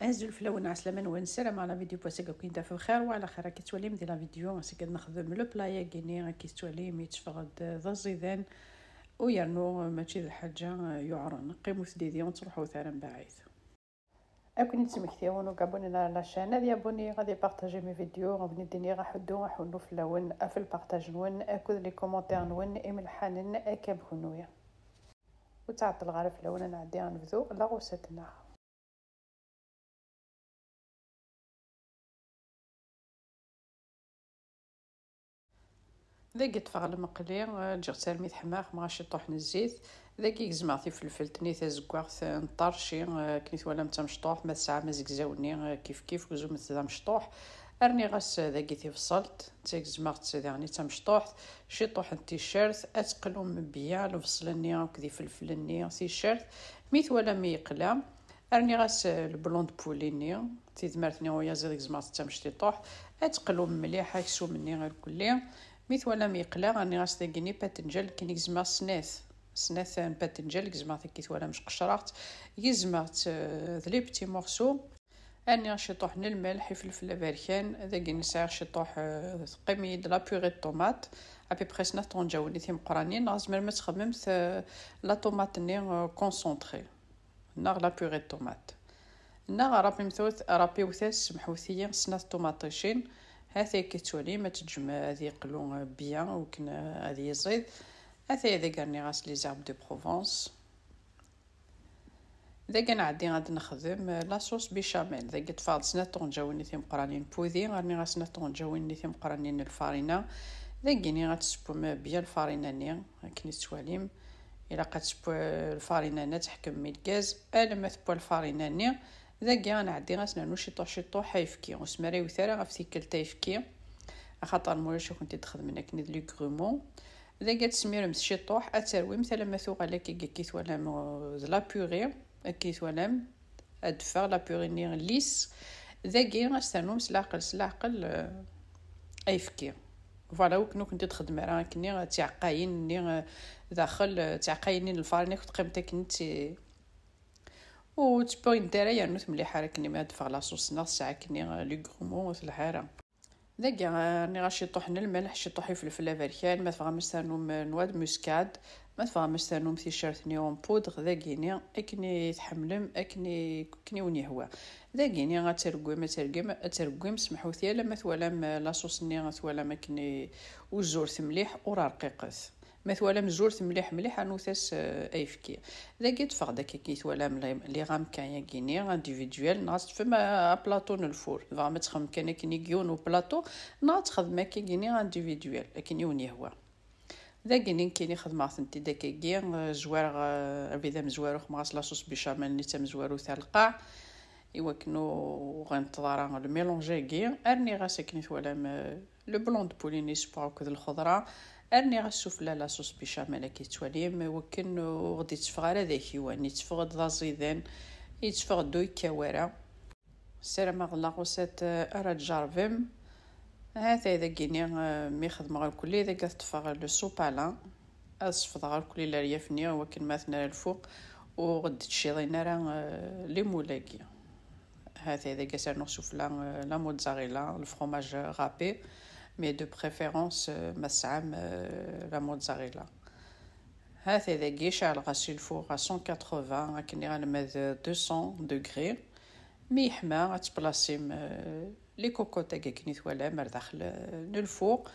عز الفلون عسلامة نوان السلام على فيديو بواسيكا كوين دافع بخير وعلى خير كيتولي مدي لا فيديو سي نخدم لو بلايا كيني كيتولي ميتفقد ذا زيدان ويرنو ماشي الحاجة يعرن قيمو سديديون تروحو ثارن بعيد اكون نتسمكتيون وكابونينا لاشين هذه ابوني غادي بارطاجي مي فيديو غادي نديني غنحدو غنحلو في اللون في البارطاج نون اكود لي كومونتير نون ايمن حنن اكاب هنويا وتعطل غارف اللون نعدي غنبدو لا غوستنا ذاك تفغل المقلي جيغ ترميت حماق مغاش يطوح الزيت ذاك يجزمعتي فلفل تنيث زكواغ نطرشي كنيت ولا متا مشطوح ما ساعه ما زكزاوني كيف وزو متا مشطوح ارني غاس ذاك تيفصلت تيجزمعت يعني تا مشطوح شي طوح التيشيرت اتقلو من بيا الفصلني وكذي فلفلني تيشيرت ميت ولا مي يقلام ارني غاس البلوند بوليني تيدمرتني ويا زيد زمعت تا مشتي طوح اتقلو مليح يكسو مني غير كلي ميت ولا ميقلا راني غاس داكيني باتنجل كي نكزما سناث باتنجل كزمات كيت ولا مش قشرات يزمات ذلي بتي مورسو اني غشطوح الملح فلفل باركان داكي نسا غشطوح قيمي د لا بيغي طوماط ابي بريس نطون جاوني تيم قرانين غازمر ما تخممت لا طوماط ني كونسونطري ناغ لا بيغي طوماط ناغ رابي مثوث رابي وثاس محوثيه سناث طوماطيشين هذا كيتولي ما تجمع هذه يقلو بيان وكن هذه يزيد هذا اذا قرني غاس لي زارب دو بروفونس اذا كنعدي غادي نخدم لا صوص بيشاميل اذا قد فاض سنه طونجاوني ثيم قرانين بوذي غادي غاس سنه طونجاوني ثيم قرانين الفارينه اذا كيني غتسبو بيا الفارينه ني كني تواليم الا قتسبو الفارينه تحكم مي الغاز الا ما تبو الفارينه ني ذاك غنعدي غاسنانو شي طوح يفكي وسماري وثاره غفسيكل تايفكي خاطر مولاش كنت تخدم هناك نيد لي غرومون ذاك تسمير شي طوح اتروي مثلا ما ثوغ على كيت ولا لا بيغي كيت ولا ادفع لا بيغي ني ليس ذاك غاسنانو سلاقل ايفكي فوالا وكنو كنت تخدم راه كني تعقاين ني داخل تعقاين الفارين كنت قيمتك كنت و تبوين دارا يعني مليحه راكني ما دفع لاصوص نص ساعه كني لي غرومون في الحاره ذاك راني غاشي طحن الملح شي طحي فلفل باركان ما تفهم مستانوم نواد موسكاد ما تفهم مستانوم تيشيرت نيون بودغ ذاكيني اكني تحملم اكني وني هو ذاكيني غترقوي ما ترقوي مسمحوثيه لما ثوالم لاصوص ني غتوالا ما كني وزور مليح ورا رقيقث مثلا مزورت مليح انوثاس ايفكي ذاك يتفق داك كيت ولا لي غام كان كيني انديفيدوال ناس فما بلاطو الفور فما تخم كان كيني كيون بلاطو ناط خدمه كيني انديفيدوال لكن يوني هو ذاك كيني خدمه ثنتي داك كي زوار بيدا مزوارو خماس لاصوص بيشامل ني تم زوارو تاع القاع ايوا كنو غنتضارا الميلونجي كي ارني غاسكنيت ولا لو بلون دو بوليني سباو كذا الخضره ارني غنشوف لا صوص بيشاميل كيتواليم وكن غادي تفغر هذاك يواني تفغد لا زيدان يتفغد دوي كوارا السلام غلا غوسات ارا تجربم هذا اذا كيني مي خدمه غير كل اذا كتفغر لو سوبالان اصفد غير كل لا ريافني وكن مثلا الفوق وغد تشيضينا راه لي مولاكي هذا اذا كسر نشوف لا موتزاريلا الفرomage رابي mais de préférence مسعم la mozzarella هذا كيش على غسيل الفوق 180 راكني غنمد 200 دوغري مي حما غتبلاصيم لي كوكوط كنيت ولا مر داخل الفوق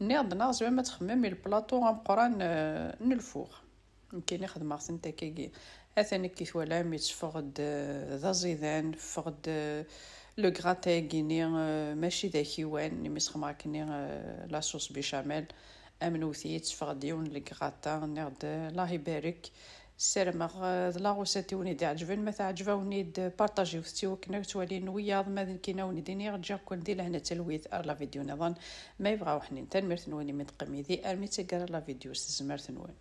نيض ناز ما تخمم البلاطو غنقران الفوق كاين خدمه خصني كي اثني كيت ولا ميتفقد ذا زيدان فقد لو غراتي كيني ماشي داكي وين مسخما كني لا صوص بيشاميل امنوثي تفقد يون لي غراتا نرد الله يبارك السلام لا غوساتي وني دي عجبن ما تعجبوني بارطاجيو ستيو كنا توالين وياض ما كينا وني ديني رجع كون دي لهنا تلويث لا فيديو نظن ما يبغاو حنين تنمرت نوني من قميدي ارمي تقرا لا فيديو سزمرت نون